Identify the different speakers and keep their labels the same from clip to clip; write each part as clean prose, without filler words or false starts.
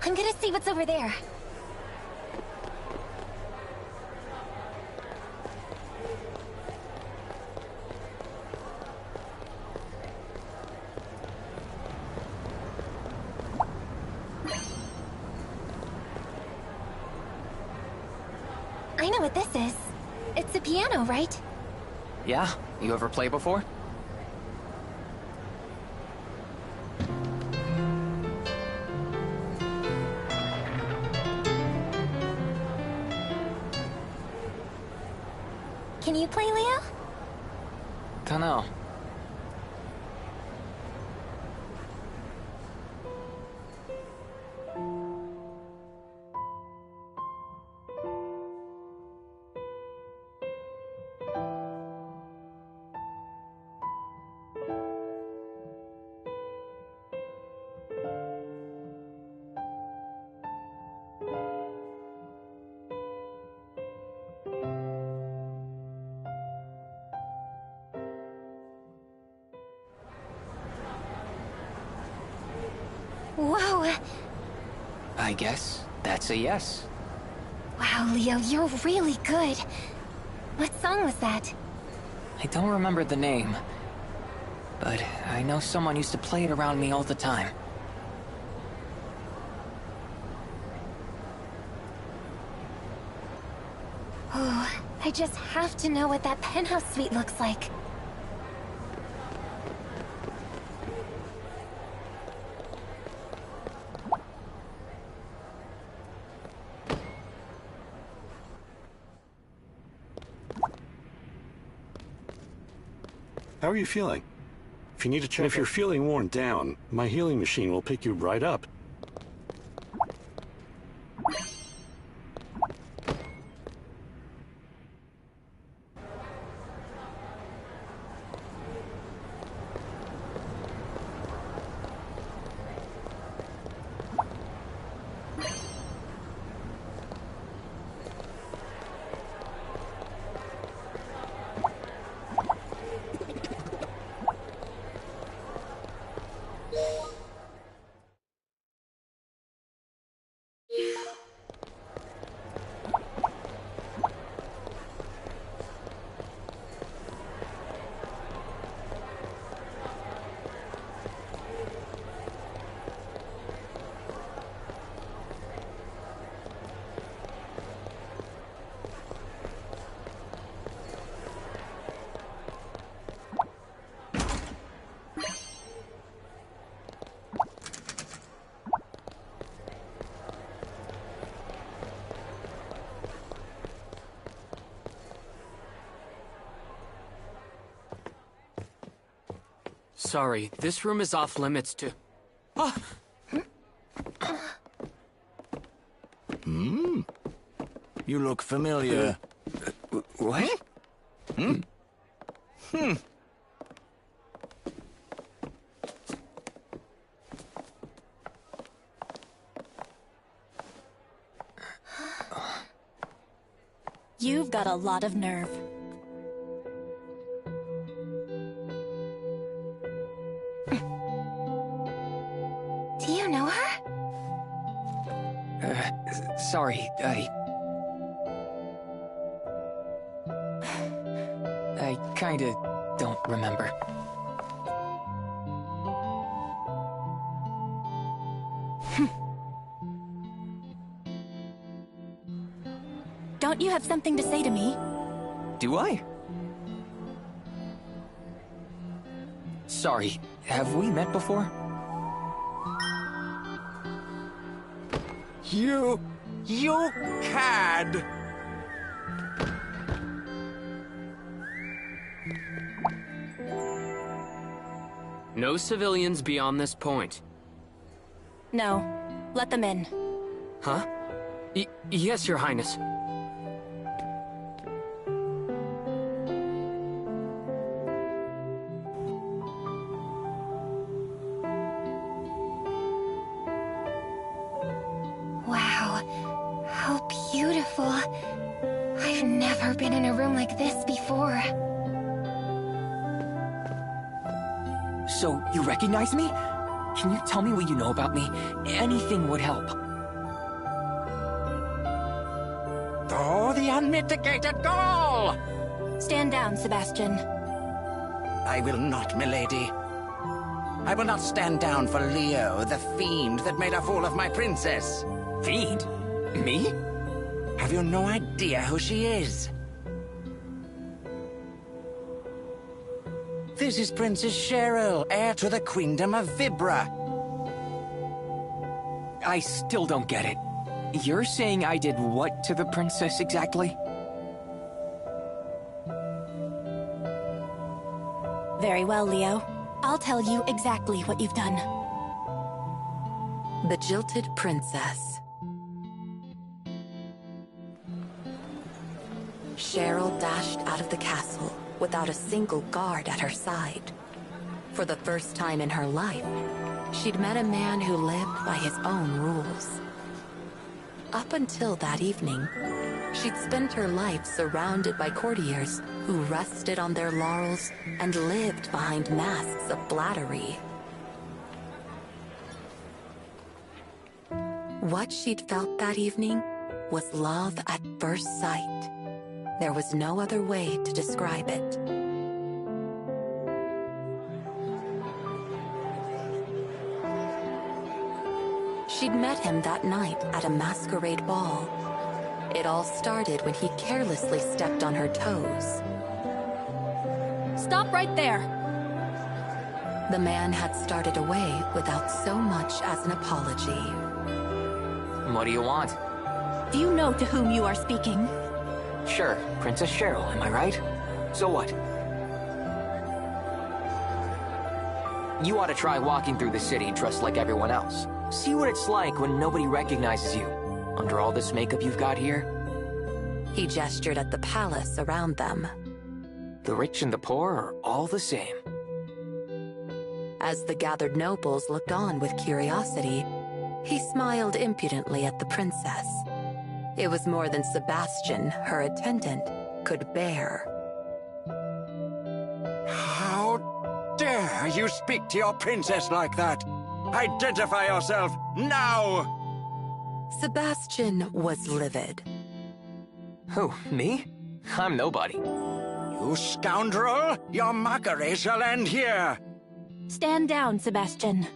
Speaker 1: I'm gonna see what's over there. I know what this is. It's a piano, right?
Speaker 2: Yeah? You ever play before?
Speaker 1: Can you play, Leo?
Speaker 2: Dunno.
Speaker 1: Whoa!
Speaker 2: I guess that's a yes.
Speaker 1: Wow, Leo, you're really good. What song was that?
Speaker 2: I don't remember the name, but I know someone used to play it around me all the time.
Speaker 1: Oh, I just have to know what that penthouse suite looks like.
Speaker 3: How are you feeling? If you need to check, if you're feeling worn down, my healing machine will pick you right up.
Speaker 4: Sorry, this room is off limits to... Ah!
Speaker 5: Hmm? You look familiar.
Speaker 2: What?
Speaker 5: Hmm? Hmm.
Speaker 6: You've got a lot of nerve.
Speaker 1: Do you know her?
Speaker 2: Sorry, I kinda don't remember.
Speaker 6: Don't you have something to say to me?
Speaker 2: Do I? Sorry, have we met before?
Speaker 5: You cad!
Speaker 4: No civilians beyond this point.
Speaker 6: No. Let them in.
Speaker 4: Huh? Yes, Your Highness.
Speaker 1: Wow, how beautiful. I've never been in a room like this before.
Speaker 2: So, you recognize me? Can you tell me what you know about me? Anything would help.
Speaker 5: unmitigated gall!
Speaker 6: Stand down, Sebastian.
Speaker 5: I will not, milady. I will not stand down for Leo, the fiend that made a fool of my princess.
Speaker 2: Fiend? Me?
Speaker 5: Have you no idea who she is? This is Princess Cheryl, heir to the Queendom of Vibra.
Speaker 2: I still don't get it. You're saying I did what to the princess exactly?
Speaker 6: Very well, Leo. I'll tell you exactly what you've done.
Speaker 7: The Jilted Princess. Cheryl dashed out of the castle without a single guard at her side. For the first time in her life, she'd met a man who lived by his own rules. Up until that evening, she'd spent her life surrounded by courtiers who rested on their laurels and lived behind masks of flattery. What she'd felt that evening was love at first sight. There was no other way to describe it. She'd met him that night at a masquerade ball. It all started when he carelessly stepped on her toes.
Speaker 6: Stop right there!
Speaker 7: The man had started away without so much as an apology.
Speaker 2: What do you want?
Speaker 6: Do you know to whom you are speaking?
Speaker 2: Sure, Princess Cheryl, am I right? So what? You ought to try walking through the city dressed like everyone else. See what it's like when nobody recognizes you. Under all this makeup you've got here.
Speaker 7: He gestured at the palace around them.
Speaker 2: The rich and the poor are all the same.
Speaker 7: As the gathered nobles looked on with curiosity, he smiled impudently at the princess. It was more than Sebastian, her attendant, could bear.
Speaker 5: How dare you speak to your princess like that? Identify yourself, now!
Speaker 7: Sebastian was livid.
Speaker 2: Who, me? I'm nobody.
Speaker 5: You scoundrel! Your mockery shall end here!
Speaker 6: Stand down, Sebastian.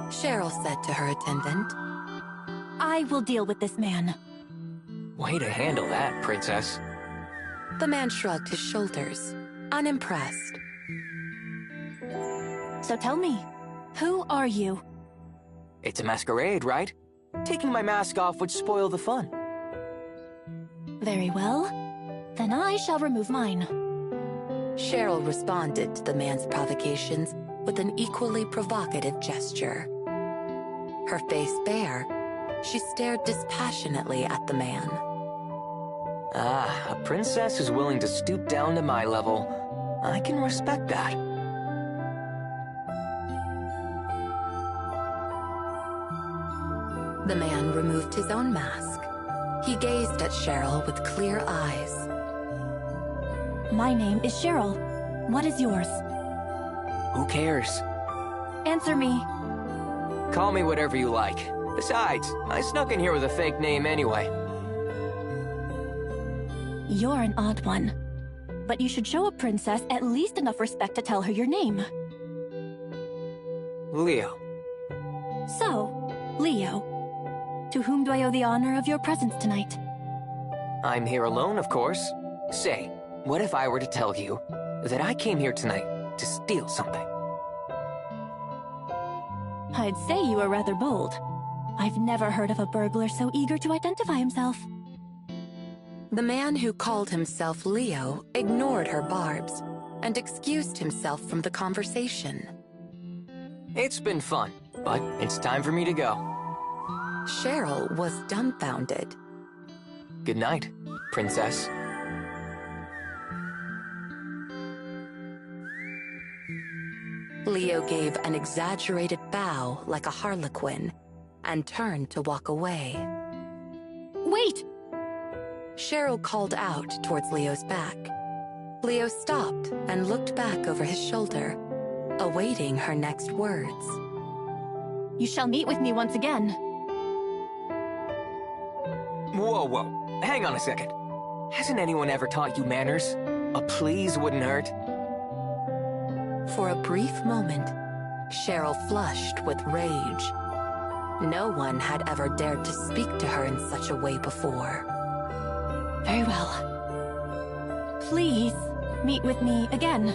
Speaker 7: Cheryl said to her attendant.
Speaker 6: I will deal with this man.
Speaker 2: Way to handle that, princess.
Speaker 7: The man shrugged his shoulders, unimpressed.
Speaker 6: So tell me, who are you?
Speaker 2: It's a masquerade, right? Taking my mask off would spoil the fun.
Speaker 6: Very well. Then I shall remove mine.
Speaker 7: Cheryl responded to the man's provocations with an equally provocative gesture. Her face bare, she stared dispassionately at the man.
Speaker 2: Ah, a princess is willing to stoop down to my level. I can respect that.
Speaker 7: The man removed his own mask. He gazed at Cheryl with clear eyes.
Speaker 6: My name is Cheryl. What is yours?
Speaker 2: Who cares?
Speaker 6: Answer me.
Speaker 2: Call me whatever you like. Besides, I snuck in here with a fake name anyway.
Speaker 6: You're an odd one. But you should show a princess at least enough respect to tell her your name.
Speaker 2: Leo.
Speaker 6: So, Leo, to whom do I owe the honor of your presence tonight?
Speaker 2: I'm here alone, of course. Say, what if I were to tell you that I came here tonight to steal something?
Speaker 6: I'd say you were rather bold. I've never heard of a burglar so eager to identify himself.
Speaker 7: The man who called himself Leo ignored her barbs and excused himself from the conversation.
Speaker 2: It's been fun, but it's time for me to go.
Speaker 7: Cheryl was dumbfounded.
Speaker 2: Good night, princess.
Speaker 7: Leo gave an exaggerated bow like a harlequin and turned to walk away.
Speaker 6: Wait!
Speaker 7: Cheryl called out towards Leo's back. Leo stopped and looked back over his shoulder, awaiting her next words.
Speaker 6: You shall meet with me once again.
Speaker 2: Whoa, whoa. Hang on a second. Hasn't anyone ever taught you manners? A please wouldn't hurt.
Speaker 7: For a brief moment, Cheryl flushed with rage. No one had ever dared to speak to her in such a way before.
Speaker 6: Very well. Please, meet with me again.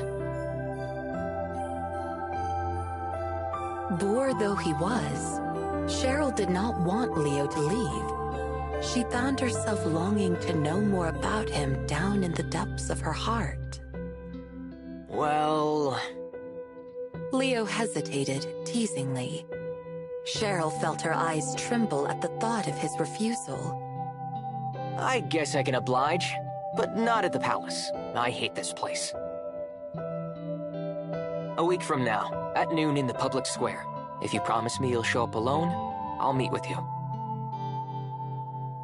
Speaker 7: Bored though he was, Cheryl did not want Leo to leave. She found herself longing to know more about him down in the depths of her heart.
Speaker 2: Well...
Speaker 7: Leo hesitated, teasingly. Cheryl felt her eyes tremble at the thought of his refusal.
Speaker 2: I guess I can oblige, but not at the palace. I hate this place. A week from now, at noon in the public square. If you promise me you'll show up alone, I'll meet with you.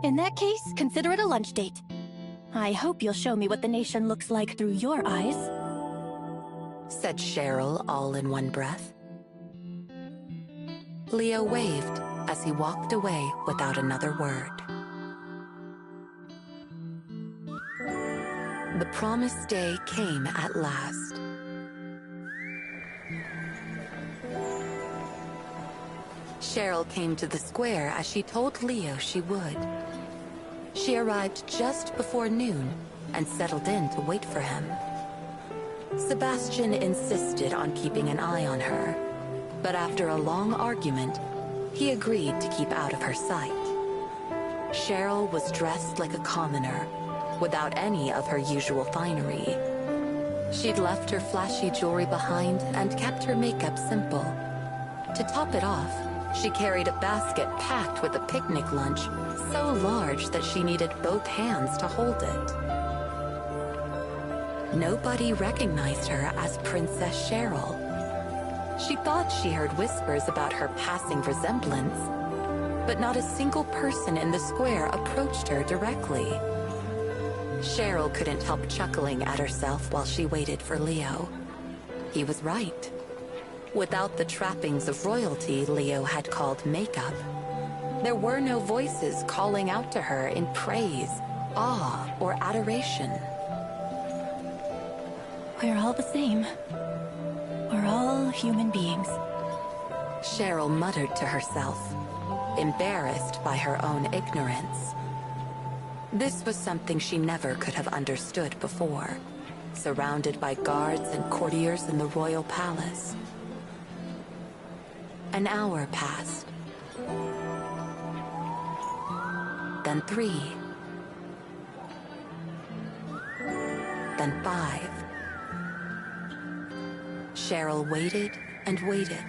Speaker 6: In that case, consider it a lunch date. I hope you'll show me what the nation looks like through your eyes,
Speaker 7: said Cheryl all in one breath. Leo waved as he walked away without another word. The promised day came at last. Cheryl came to the square as she told Leo she would. She arrived just before noon and settled in to wait for him. Sebastian insisted on keeping an eye on her, but after a long argument, he agreed to keep out of her sight. Cheryl was dressed like a commoner, without any of her usual finery. She'd left her flashy jewelry behind and kept her makeup simple. To top it off, she carried a basket packed with a picnic lunch so large that she needed both hands to hold it. Nobody recognized her as Princess Cheryl. She thought she heard whispers about her passing resemblance, but not a single person in the square approached her directly. Cheryl couldn't help chuckling at herself while she waited for Leo. He was right. Without the trappings of royalty Leo had called makeup, there were no voices calling out to her in praise, awe, or adoration.
Speaker 6: We're all the same. We're all human beings.
Speaker 7: Cheryl muttered to herself, embarrassed by her own ignorance. This was something she never could have understood before, surrounded by guards and courtiers in the royal palace. An hour passed. Then 3. Then 5. Cheryl waited and waited,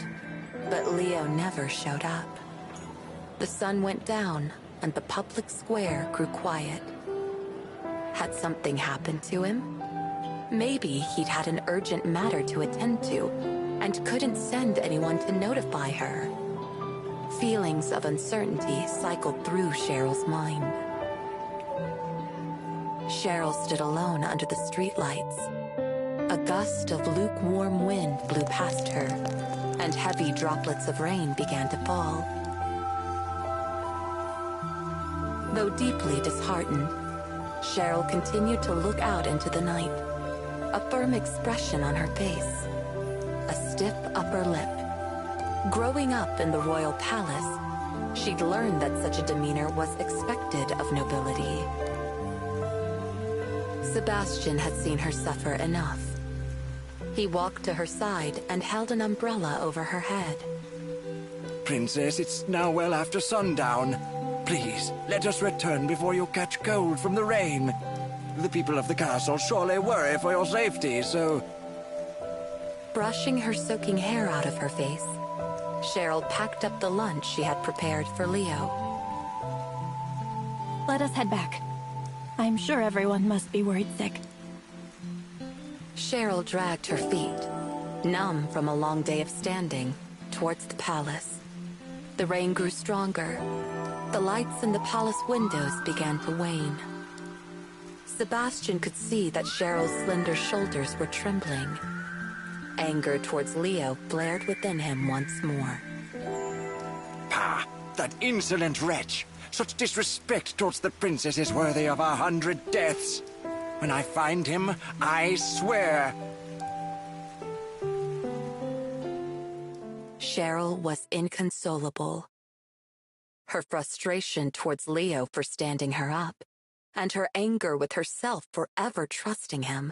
Speaker 7: but Leo never showed up. The sun went down, and the public square grew quiet. Had something happened to him? Maybe he'd had an urgent matter to attend to, and couldn't send anyone to notify her. Feelings of uncertainty cycled through Cheryl's mind. Cheryl stood alone under the streetlights. A gust of lukewarm wind blew past her, and heavy droplets of rain began to fall. Though deeply disheartened, Cheryl continued to look out into the night, a firm expression on her face, a stiff upper lip. Growing up in the royal palace, she'd learned that such a demeanor was expected of nobility. Sebastian had seen her suffer enough. He walked to her side and held an umbrella over her head.
Speaker 5: Princess, it's now well after sundown. Please, let us return before you catch cold from the rain. The people of the castle surely worry for your safety, so...
Speaker 7: Brushing her soaking hair out of her face, Cheryl packed up the lunch she had prepared for Leo.
Speaker 6: Let us head back. I'm sure everyone must be worried sick.
Speaker 7: Cheryl dragged her feet, numb from a long day of standing, towards the palace. The rain grew stronger. The lights in the palace windows began to wane. Sebastian could see that Cheryl's slender shoulders were trembling. Anger towards Leo flared within him once more.
Speaker 5: Pah! That insolent wretch! Such disrespect towards the princess is worthy of 100 deaths. When I find him, I swear.
Speaker 7: Cheryl was inconsolable. Her frustration towards Leo for standing her up, and her anger with herself for ever trusting him,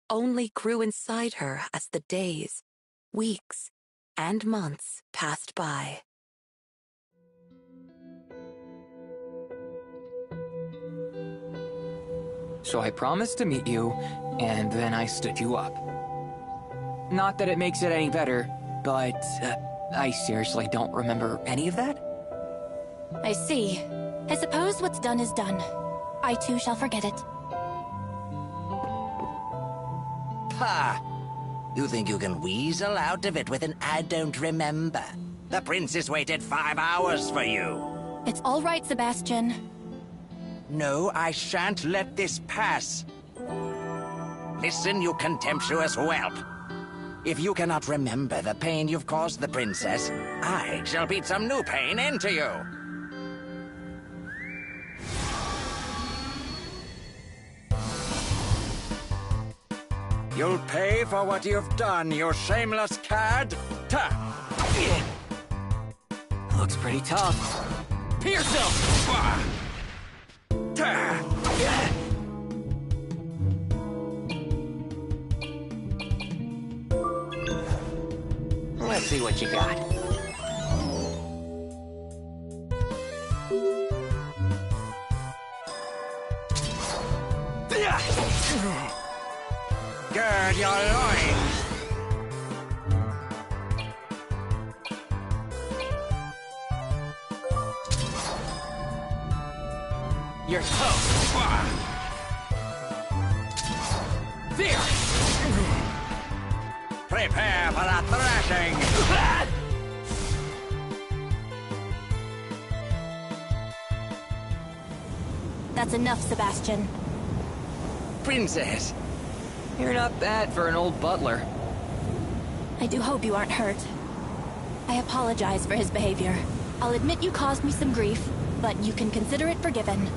Speaker 7: only grew inside her as the days, weeks, and months passed by.
Speaker 2: So I promised to meet you, and then I stood you up. Not that it makes it any better, but I seriously don't remember any of that?
Speaker 6: I see. I suppose what's done is done. I too shall forget it.
Speaker 5: Ha! You think you can weasel out of it with an I don't remember? The princess waited 5 hours for you.
Speaker 6: It's all right, Sebastian.
Speaker 5: No, I shan't let this pass. Listen, you contemptuous whelp. If you cannot remember the pain you've caused the princess, I shall beat some new pain into you. You'll pay for what you've done, you shameless cad.
Speaker 2: Looks pretty tough. Pierce him! Let's see what you got.
Speaker 5: Gird your loins.
Speaker 2: You're toast. There!
Speaker 5: Prepare for a thrashing.
Speaker 6: That's enough, Sebastian.
Speaker 5: Princess.
Speaker 2: You're not bad for an old butler.
Speaker 6: I do hope you aren't hurt. I apologize for his behavior. I'll admit you caused me some grief, but you can consider it forgiven.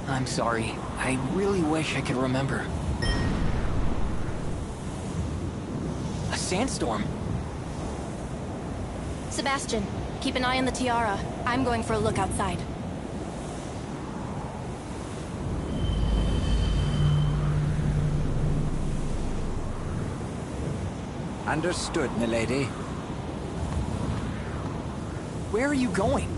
Speaker 2: I'm sorry. I really wish I could remember. A sandstorm.
Speaker 6: Sebastian, keep an eye on the tiara. I'm going for a look outside.
Speaker 5: Understood, milady.
Speaker 2: Where are you going?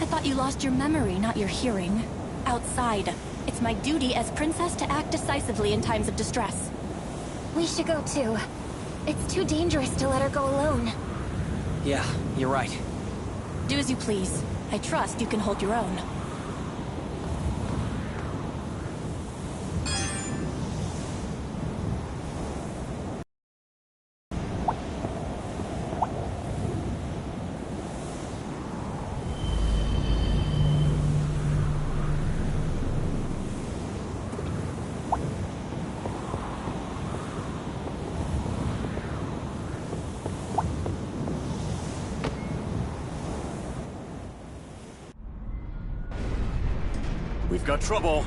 Speaker 6: I thought you lost your memory, not your hearing. Outside. It's my duty as princess to act decisively in times of distress.
Speaker 1: We should go too. It's too dangerous to let her go alone.
Speaker 2: Yeah, you're right.
Speaker 6: Do as you please. I trust you can hold your own.
Speaker 3: We've got trouble.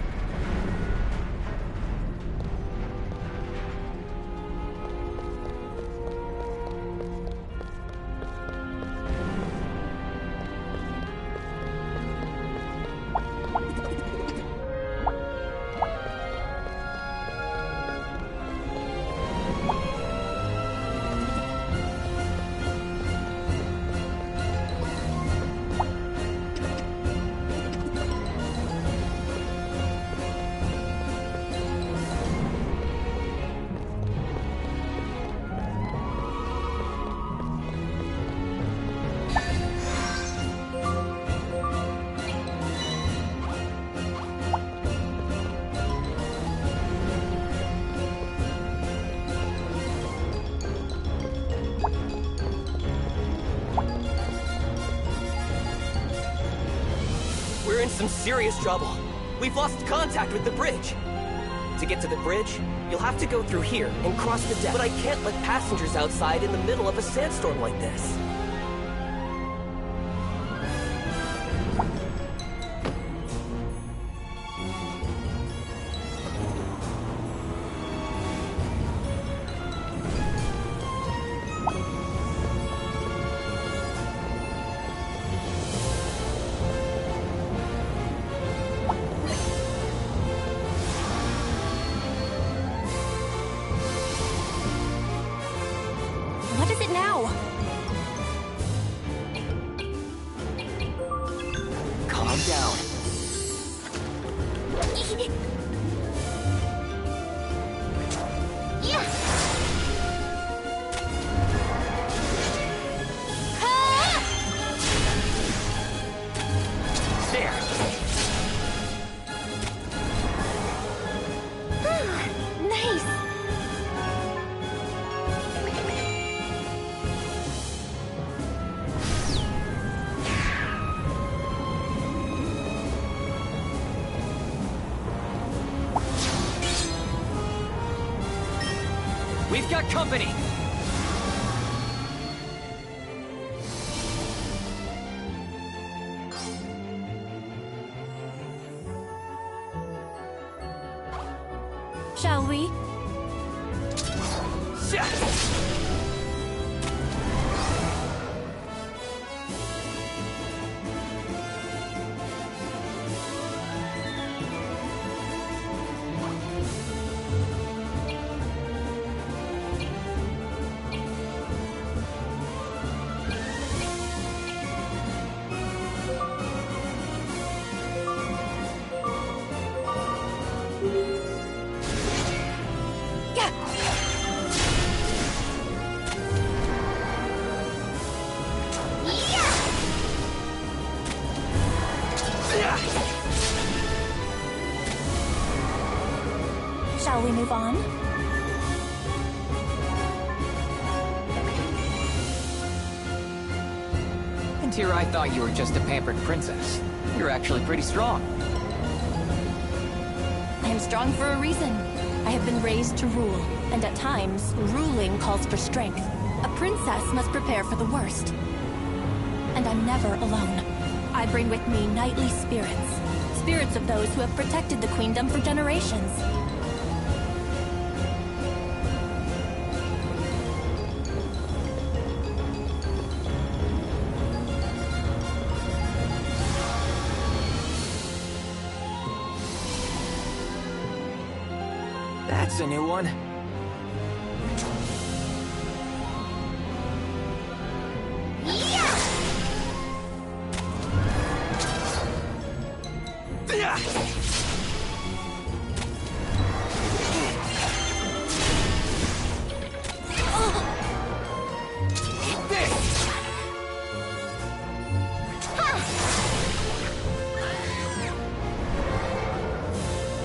Speaker 8: We're in some serious trouble. We've lost contact with the bridge. To get to the bridge, you'll have to go through here and cross the deck. But I can't let passengers outside in the middle of a sandstorm like this.
Speaker 2: Calm down. There.
Speaker 1: Nice.
Speaker 2: We've got company!
Speaker 6: Shall we? Shall we move on?
Speaker 2: And here I thought you were just a pampered princess. You're actually pretty strong.
Speaker 6: I am strong for a reason. I have been raised to rule, and at times, ruling calls for strength. A princess must prepare for the worst. And I'm never alone. I bring with me knightly spirits. Spirits of those who have protected the queendom for generations.
Speaker 2: That's a new one.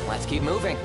Speaker 2: Let's keep moving.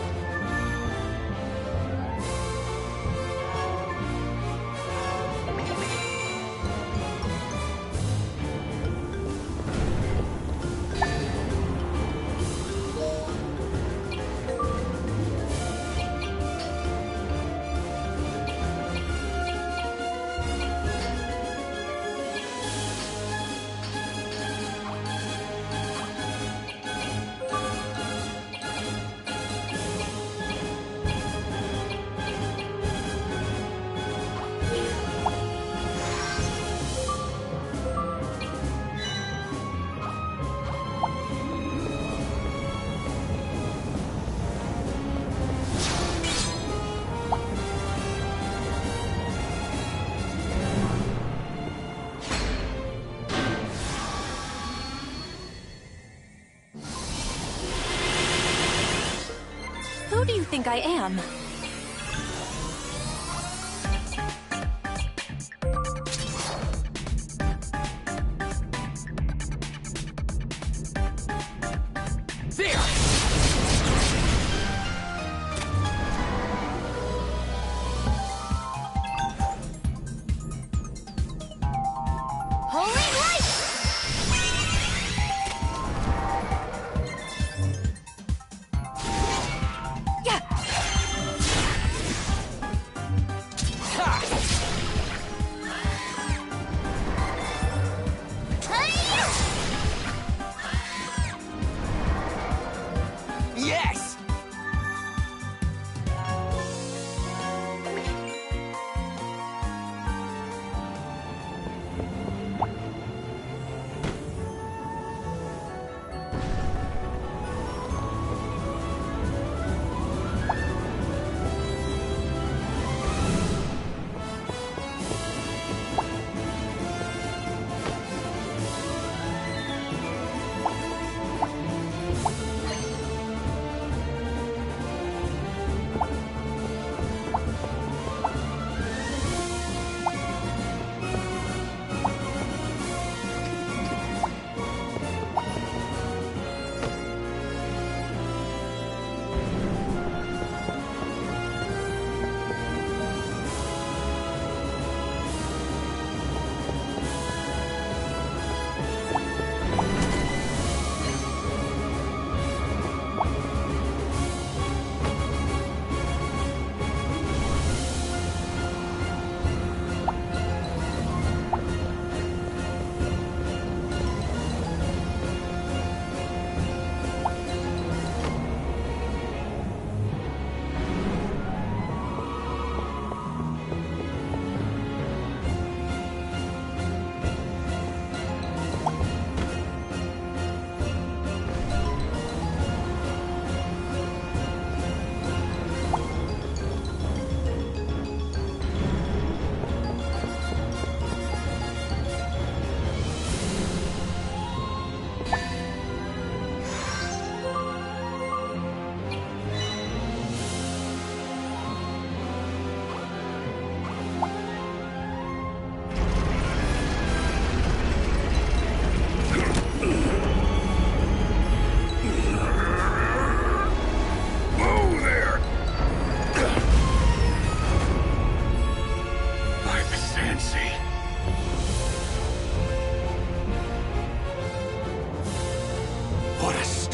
Speaker 6: Who do you think I am?
Speaker 2: Yes!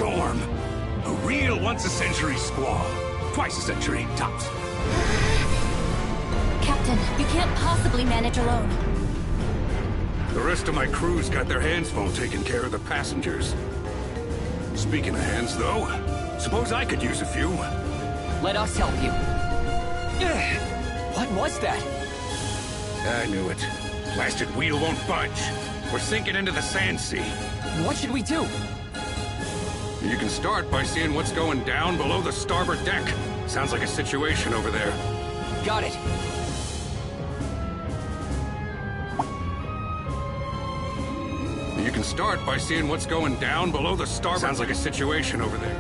Speaker 9: storm. A real once-a-century squall. Twice a century, tops.
Speaker 6: Captain, you can't possibly manage alone.
Speaker 9: The rest of my crew's got their hands full taking care of the passengers. Speaking of hands, though, suppose I could use a few.
Speaker 2: Let us help you. What was that?
Speaker 9: I knew it. Blasted wheel won't budge. We're sinking into the sand sea.
Speaker 2: What should we do?
Speaker 9: You can start by seeing what's going down below the starboard deck. Sounds like a situation over there.
Speaker 2: Got it.
Speaker 9: You can start by seeing what's going down below the starboard... Sounds like a situation over there.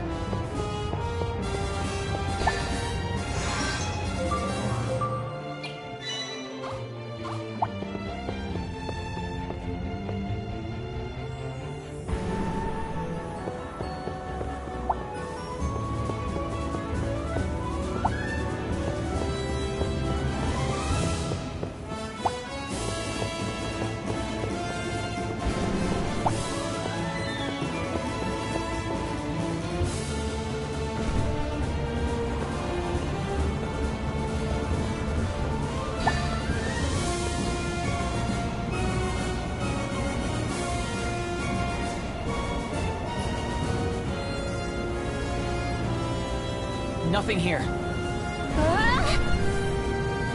Speaker 2: Nothing here.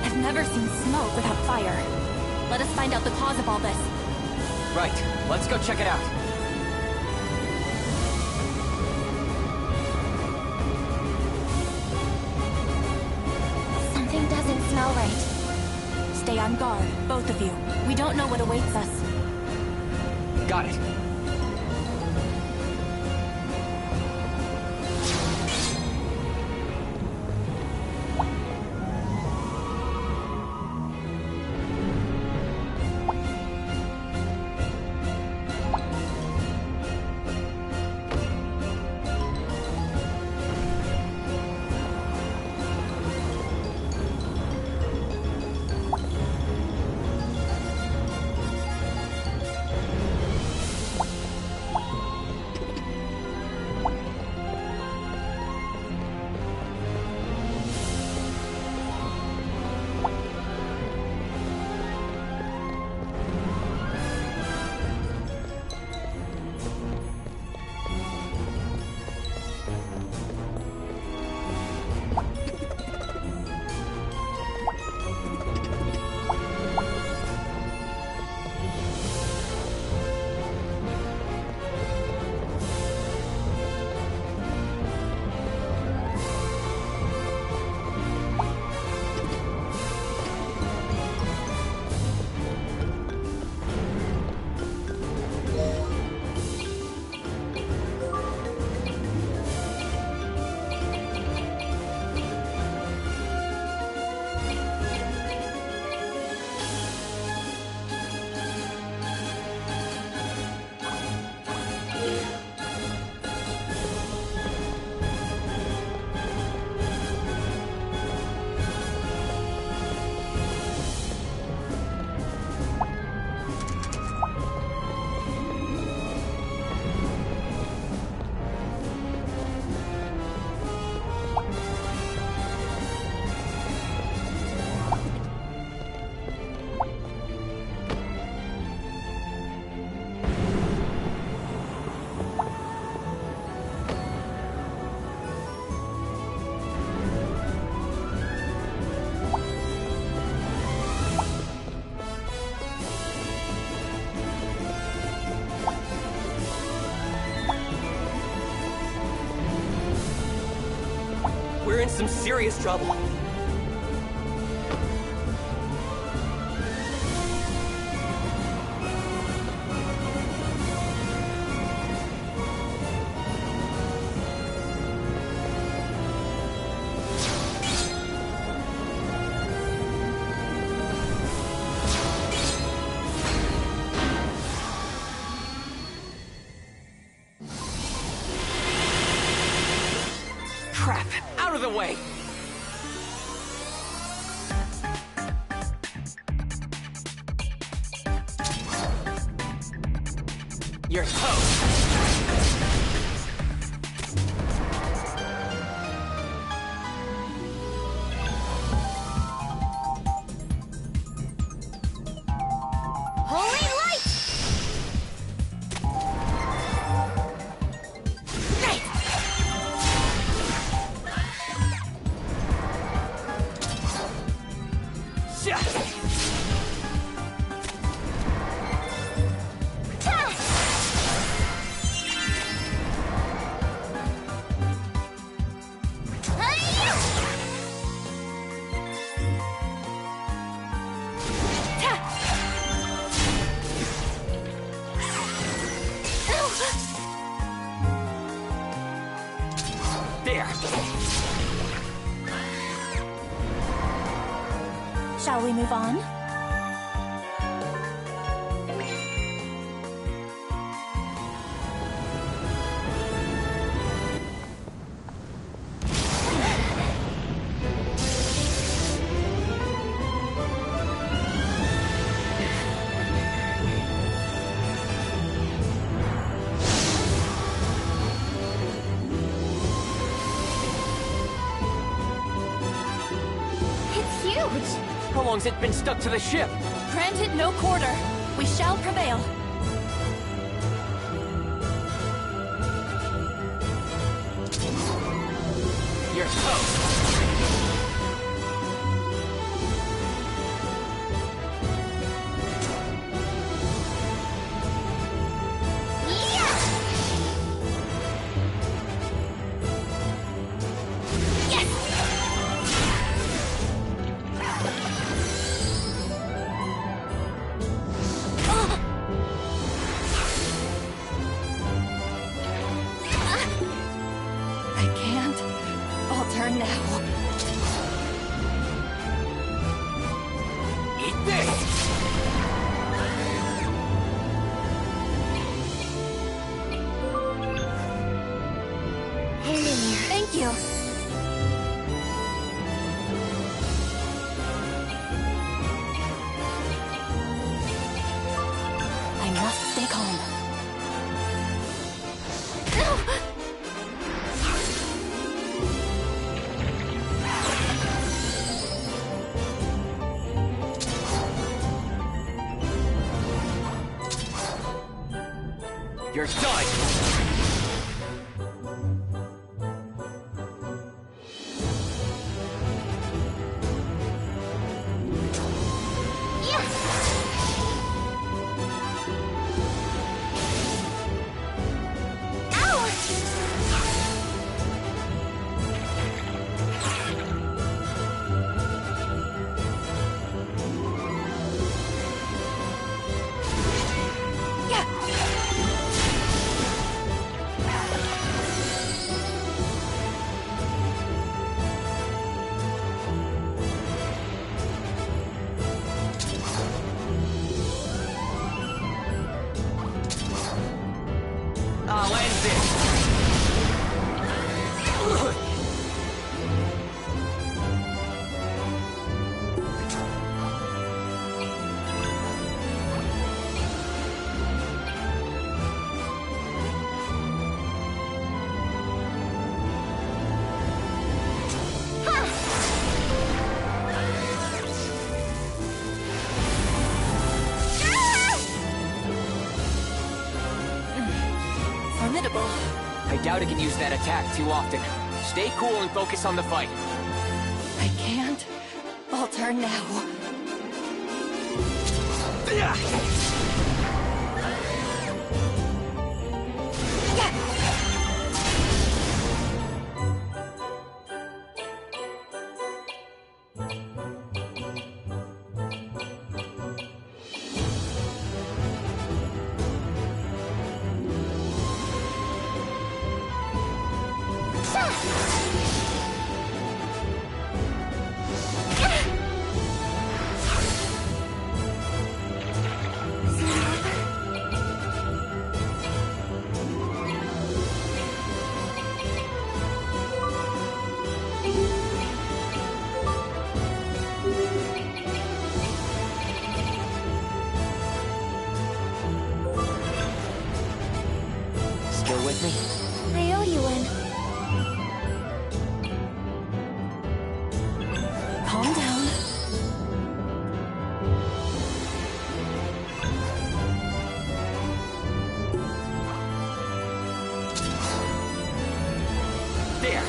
Speaker 6: I've never seen smoke without fire. Let us find out the cause of all this.
Speaker 2: Right, let's go check it out.
Speaker 6: Something doesn't smell right. Stay on guard, both of you. We don't know what awaits us.
Speaker 2: Got it.
Speaker 8: We're in some serious trouble.
Speaker 2: Crap! Out of the way! You're toast! There!
Speaker 6: Shall we move on?
Speaker 2: How long's it been stuck to the ship?
Speaker 6: Grant it no quarter. We shall prevail.
Speaker 2: You're toast. You're done! I'll end this! I doubt it can use that attack too often. Stay cool and focus on the fight.
Speaker 6: I can't falter now.
Speaker 2: With me?
Speaker 1: I owe you one.
Speaker 6: Calm down.
Speaker 2: There!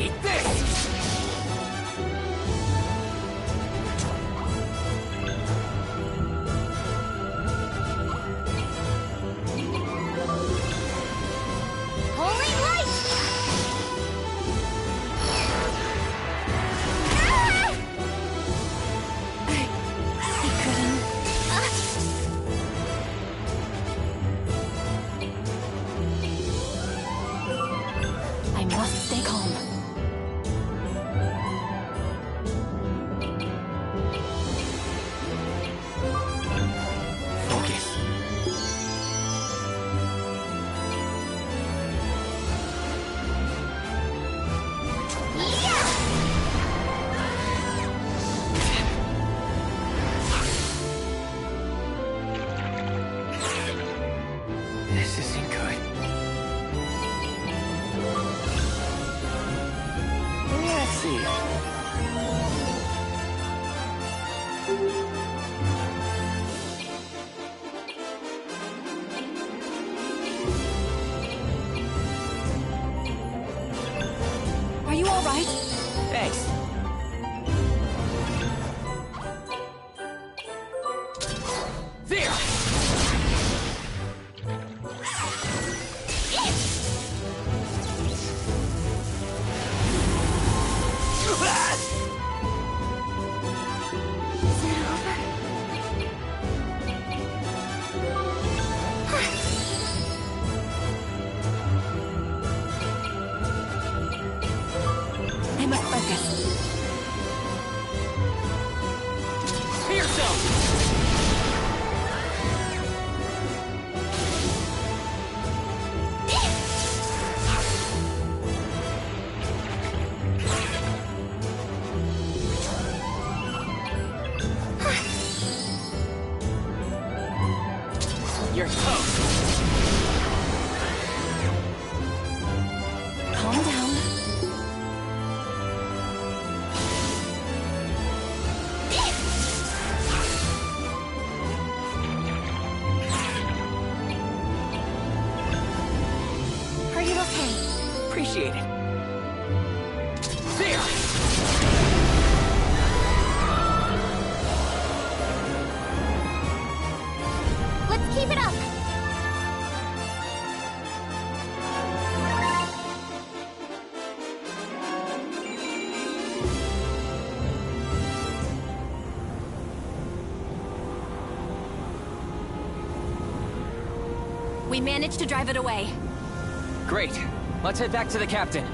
Speaker 4: Eat this!
Speaker 1: Holy light! Ah!
Speaker 6: I couldn't. I must stay calm.
Speaker 2: Focus. This isn't good. Let's see.
Speaker 6: Are you all right?
Speaker 2: Thanks.
Speaker 4: There!
Speaker 1: Is it over?
Speaker 6: I must focus.
Speaker 4: Fear zone! You're toast!
Speaker 6: Calm down.
Speaker 1: Are you okay?
Speaker 2: Appreciate it.
Speaker 4: There!
Speaker 1: Let's keep it up!
Speaker 6: We managed to drive it away.
Speaker 2: Great. Let's head back to the captain.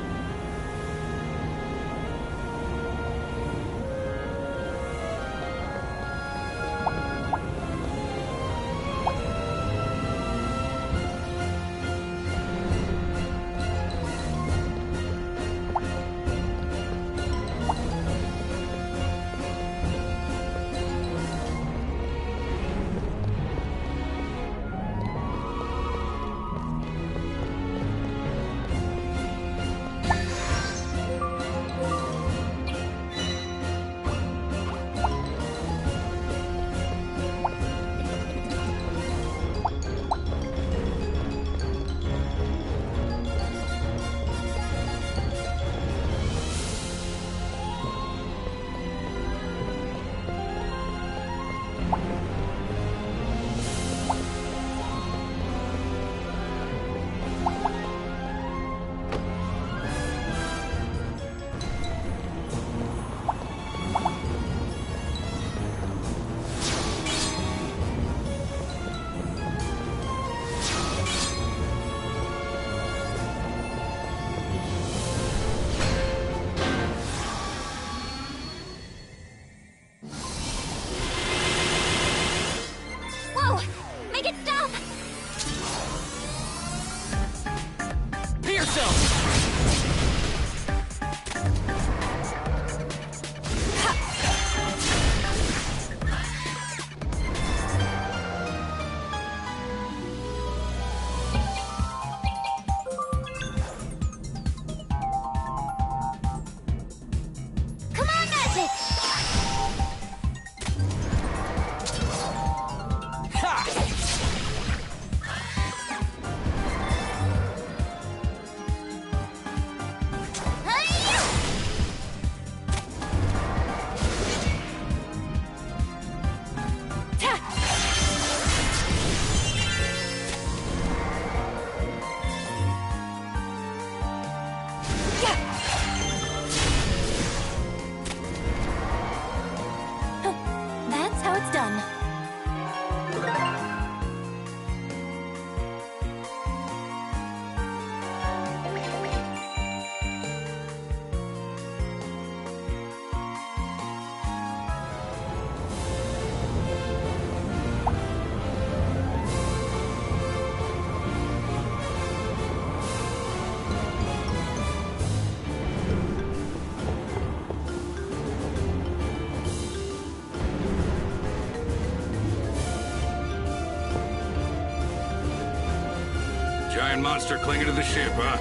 Speaker 9: monster clinging to the ship, huh?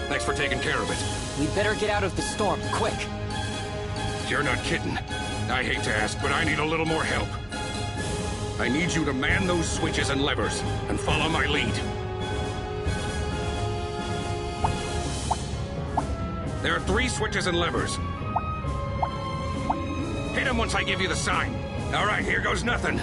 Speaker 9: Thanks for taking care of it.
Speaker 2: We better get out of the storm, quick.
Speaker 9: You're not kidding. I hate to ask, but I need a little more help. I need you to man those switches and levers, and follow my lead. There are 3 switches and levers. Hit them once I give you the sign. All right, here goes nothing.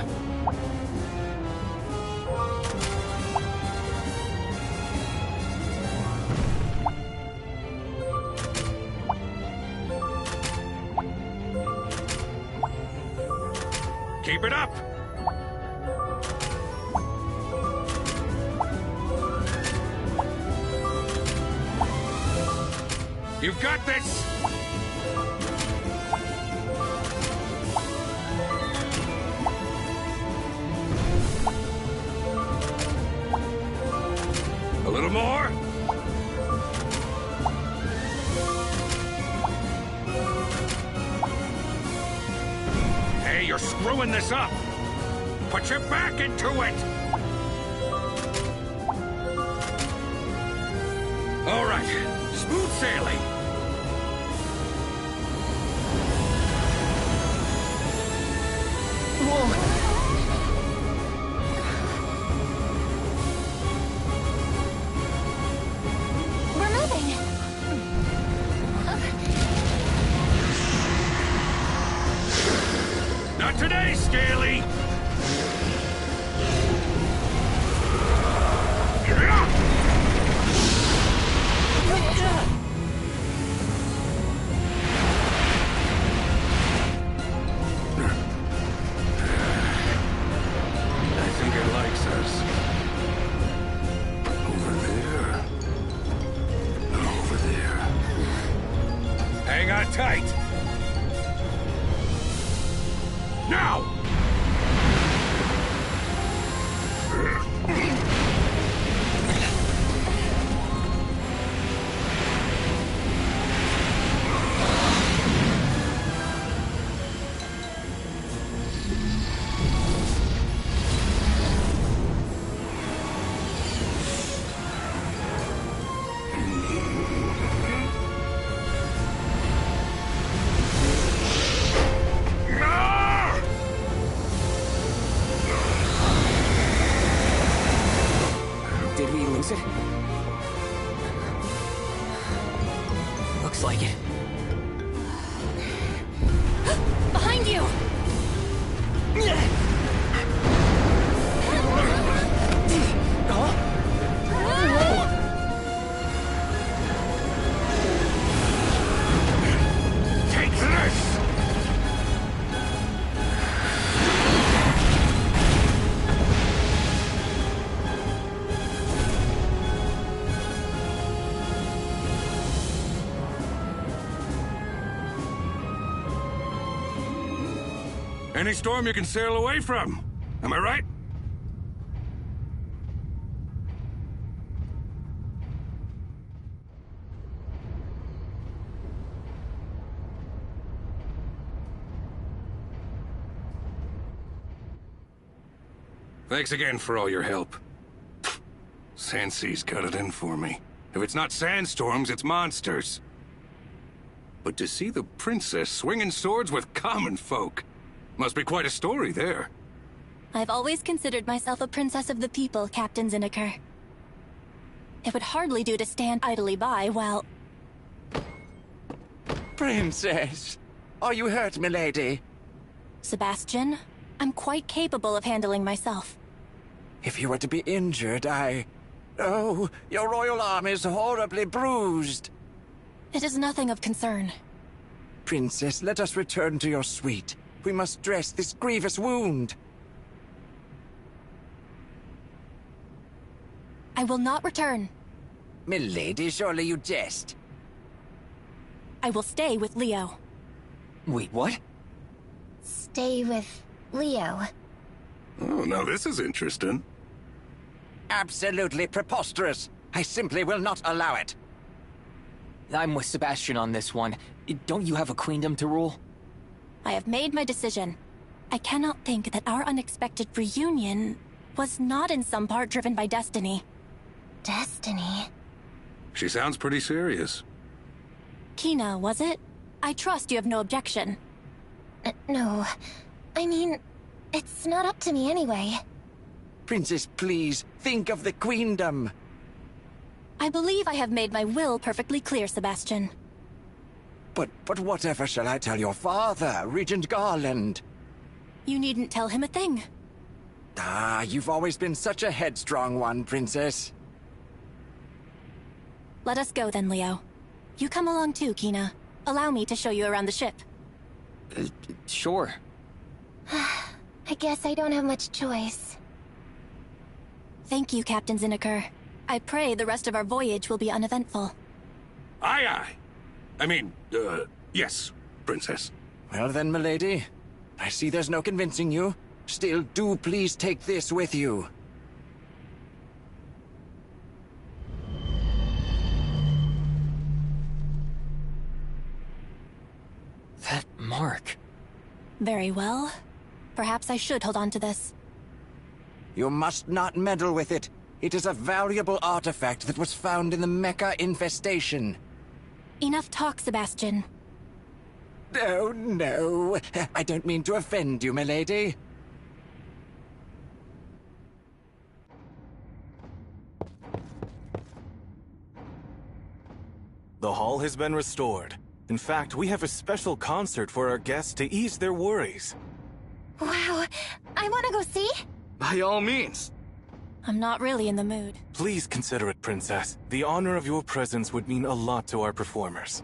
Speaker 9: Keep it up! You've got this! A little more? Hey, you're screwing this up! Put your back into it! All right, smooth sailing.
Speaker 1: We're moving.
Speaker 9: Not today, Scaly! Hang on tight! Now!
Speaker 2: Did we lose it? Looks like it.
Speaker 6: Behind you!
Speaker 9: Take this! Any storm you can sail away from. Am I right? Thanks again for all your help. Sansea's got it in for me. If it's not sandstorms, it's monsters. But to see the princess swinging swords with common folk... must be quite a story there.
Speaker 6: I've always considered myself a princess of the people, Captain Zinneker. It would hardly do to stand idly by while...
Speaker 5: Princess! Are you hurt, milady?
Speaker 6: Sebastian, I'm quite capable of handling myself.
Speaker 5: If you were to be injured, Oh, your royal arm is horribly bruised.
Speaker 6: It is nothing of concern.
Speaker 5: Princess, let us return to your suite. We must dress this grievous wound.
Speaker 6: I will not return.
Speaker 5: Milady, surely you jest.
Speaker 6: I will stay with Leo.
Speaker 2: Wait, what?
Speaker 1: Stay with Leo.
Speaker 9: Oh, now this is interesting.
Speaker 5: Absolutely preposterous. I simply will not allow it.
Speaker 2: I'm with Sebastian on this one. Don't you have a queendom to rule?
Speaker 6: I have made my decision. I cannot think that our unexpected reunion was not in some part driven by destiny.
Speaker 1: destiny.
Speaker 9: She sounds pretty serious.
Speaker 6: Kina, was it? I trust you have no objection.
Speaker 1: No. I mean, it's not up to me anyway.
Speaker 5: Princess, please, think of the queendom.
Speaker 6: I believe I have made my will perfectly clear, Sebastian.
Speaker 5: But whatever shall I tell your father, Regent Garland?
Speaker 6: You needn't tell him a thing.
Speaker 5: Ah, you've always been such a headstrong one, Princess.
Speaker 6: Let us go then, Leo. You come along too, Kina. Allow me to show you around the ship.
Speaker 2: Sure.
Speaker 1: I guess I don't have much choice.
Speaker 6: Thank you, Captain Zinneker. I pray the rest of our voyage will be uneventful.
Speaker 9: Aye, aye. I mean, yes, Princess.
Speaker 5: Well then, milady. I see there's no convincing you. Still, do please take this with you.
Speaker 2: That mark.
Speaker 6: Very well. Perhaps I should hold on to this.
Speaker 5: You must not meddle with it. It is a valuable artifact that was found in the Mecha infestation.
Speaker 6: Enough talk, Sebastian.
Speaker 5: Oh, no. I don't mean to offend you, milady.
Speaker 10: The hall has been restored. In fact, we have a special concert for our guests to ease their worries.
Speaker 1: Wow, I want to go see?
Speaker 10: By all means.
Speaker 6: I'm not really in the mood.
Speaker 10: Please consider it, Princess. The honor of your presence would mean a lot to our performers.